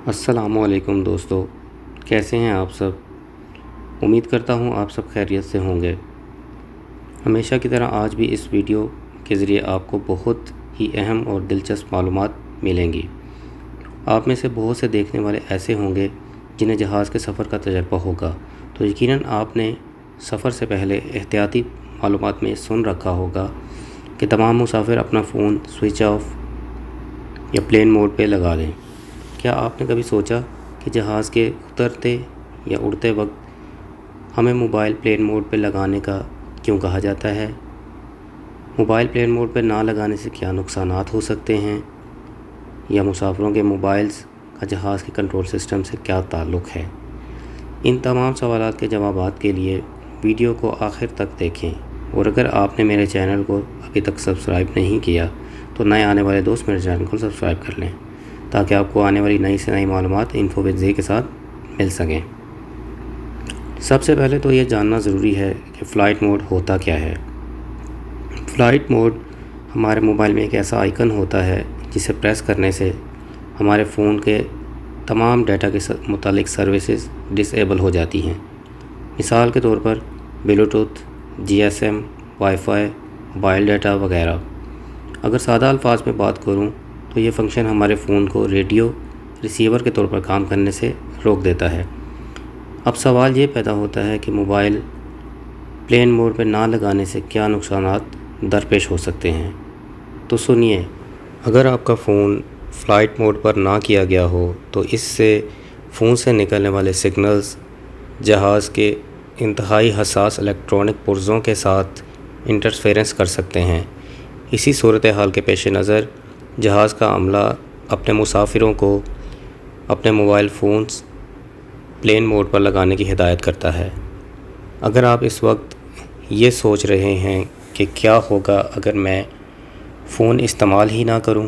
अस्सलामु अलैकुम दोस्तों, कैसे हैं आप सब। उम्मीद करता हूं आप सब खैरियत से होंगे। हमेशा की तरह आज भी इस वीडियो के ज़रिए आपको बहुत ही अहम और दिलचस्प मालूमात मिलेंगी। आप में से बहुत से देखने वाले ऐसे होंगे जिन्हें जहाज़ के सफ़र का तजर्बा होगा, तो यकीनन आपने सफ़र से पहले एहतियाती मालूमात में सुन रखा होगा कि तमाम मुसाफिर अपना फ़ोन स्विच ऑफ या प्लेन मोड पे लगा दें। क्या आपने कभी सोचा कि जहाज़ के उतरते या उड़ते वक्त हमें मोबाइल प्लेन मोड पे लगाने का क्यों कहा जाता है? मोबाइल प्लेन मोड पे ना लगाने से क्या नुकसानात हो सकते हैं, या मुसाफिरों के मोबाइल्स का जहाज़ के कंट्रोल सिस्टम से क्या ताल्लुक़ है? इन तमाम सवालात के जवाबात के लिए वीडियो को आखिर तक देखें, और अगर आपने मेरे चैनल को अभी तक सब्सक्राइब नहीं किया तो नए आने वाले दोस्त मेरे चैनल को सब्सक्राइब कर लें, ताकि आपको आने वाली नई से नई मालूमात इन्फो विद ज़े के साथ मिल सकें। सबसे पहले तो ये जानना ज़रूरी है कि फ़्लाइट मोड होता क्या है। फ़्लाइट मोड हमारे मोबाइल में एक ऐसा आइकन होता है जिसे प्रेस करने से हमारे फ़ोन के तमाम डाटा के मुतालिक सर्विसेज डिसेबल हो जाती हैं। मिसाल के तौर पर Bluetooth, GSM, wifi, mobile data वगैरह। अगर सादा अल्फाज में बात करूं तो ये फंक्शन हमारे फ़ोन को रेडियो रिसीवर के तौर पर काम करने से रोक देता है। अब सवाल ये पैदा होता है कि मोबाइल प्लेन मोड पर ना लगाने से क्या नुकसानात दरपेश हो सकते हैं। तो सुनिए, अगर आपका फ़ोन फ़्लाइट मोड पर ना किया गया हो तो इससे फ़ोन से निकलने वाले सिग्नल्स जहाज़ के इंतहाई हसास इलेक्ट्रॉनिक पुर्ज़ों के साथ इंटरफेरेंस कर सकते हैं। इसी सूरत हाल के पेश नज़र जहाज़ का अमला अपने मुसाफिरों को अपने मोबाइल फ़ोन्स प्लेन मोड पर लगाने की हिदायत करता है। अगर आप इस वक्त ये सोच रहे हैं कि क्या होगा अगर मैं फ़ोन इस्तेमाल ही ना करूं,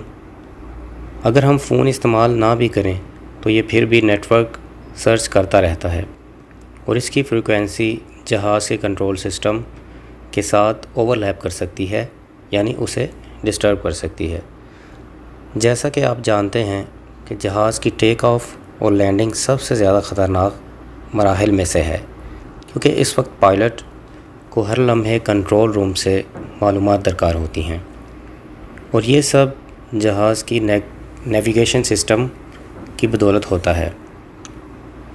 अगर हम फ़ोन इस्तेमाल ना भी करें तो ये फिर भी नेटवर्क सर्च करता रहता है और इसकी फ्रीक्वेंसी जहाज़ के कंट्रोल सिस्टम के साथ ओवरलैप कर सकती है, यानी उसे डिस्टर्ब कर सकती है। जैसा कि आप जानते हैं कि जहाज़ की टेक ऑफ और लैंडिंग सबसे ज़्यादा ख़तरनाक मराहिल में से है, क्योंकि इस वक्त पायलट को हर लम्हे कंट्रोल रूम से मालूमात दरकार होती हैं, और ये सब जहाज़ की नेविगेशन सिस्टम की बदौलत होता है।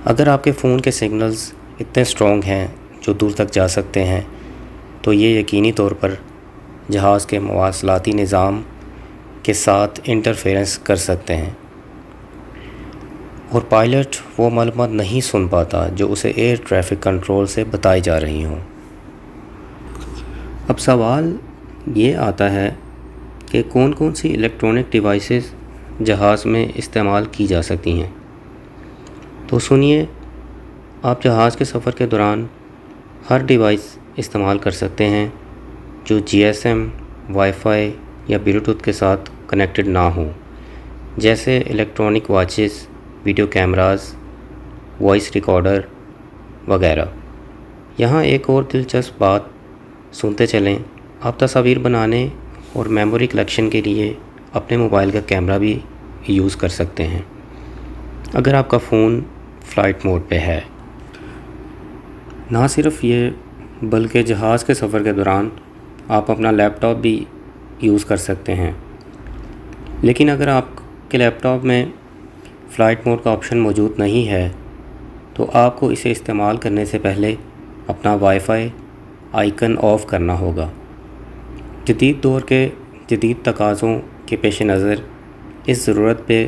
अगर आपके फ़ोन के सिग्नल्स इतने स्ट्रॉन्ग हैं जो दूर तक जा सकते हैं, तो ये यकीनी तौर पर जहाज़ के मवासलाती निज़ाम के साथ इंटरफेरेंस कर सकते हैं, और पायलट वो मालूमात नहीं सुन पाता जो उसे एयर ट्रैफिक कंट्रोल से बताई जा रही हों। अब सवाल ये आता है कि कौन कौन सी इलेक्ट्रॉनिक डिवाइसेस जहाज़ में इस्तेमाल की जा सकती हैं। तो सुनिए, आप जहाज़ के सफ़र के दौरान हर डिवाइस इस्तेमाल कर सकते हैं जो जीएसएम, वाईफाई या ब्लूटूथ के साथ कनेक्टेड ना हो, जैसे electronic watches, video cameras, voice recorder वगैरह। यहाँ एक और दिलचस्प बात सुनते चलें, आप तस्वीर बनाने और मेमोरी कलेक्शन के लिए अपने मोबाइल का कैमरा भी यूज़ कर सकते हैं अगर आपका फ़ोन फ़्लाइट मोड पे है। ना सिर्फ ये, बल्कि जहाज़ के सफ़र के दौरान आप अपना लैपटॉप भी यूज़ कर सकते हैं। लेकिन अगर आपके लैपटॉप में फ़्लाइट मोड का ऑप्शन मौजूद नहीं है तो आपको इसे इस्तेमाल करने से पहले अपना वाईफाई आइकन ऑफ़ करना होगा। जदीद दौर के जदीद तकाज़ों के पेश नज़र इस ज़रूरत पे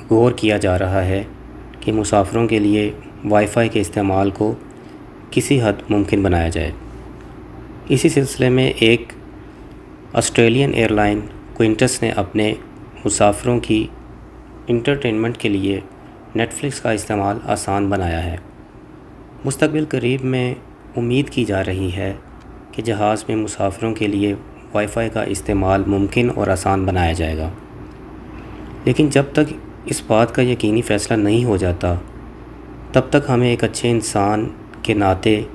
गौर किया जा रहा है कि मुसाफिरों के लिए वाईफाई के इस्तेमाल को किसी हद मुमकिन बनाया जाए। इसी सिलसिले में एक ऑस्ट्रेलियन एयरलाइन क्विंटस ने अपने मुसाफिरों की इंटरटेनमेंट के लिए नेटफ्लिक्स का इस्तेमाल आसान बनाया है। मुस्तकबिल करीब में उम्मीद की जा रही है कि जहाज़ में मुसाफिरों के लिए वाईफाई का इस्तेमाल मुमकिन और आसान बनाया जाएगा। लेकिन जब तक इस बात का यकीनी फ़ैसला नहीं हो जाता, तब तक हमें एक अच्छे इंसान के नाते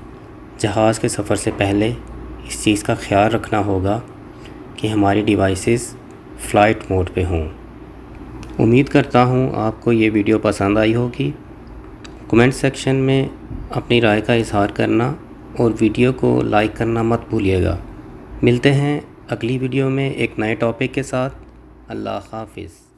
जहाज़ के सफ़र से पहले इस चीज़ का ख्याल रखना होगा कि हमारी डिवाइसेस फ़्लाइट मोड पे हों। امید کرتا ہوں آپ کو یہ ویڈیو پسند آئی ہوگی۔ کمنٹ سیکشن میں اپنی رائے کا اظہار کرنا اور ویڈیو کو لائک کرنا مت بھولیے گا۔ ملتے ہیں اگلی ویڈیو میں ایک نئے ٹاپک کے ساتھ۔ اللہ حافظ۔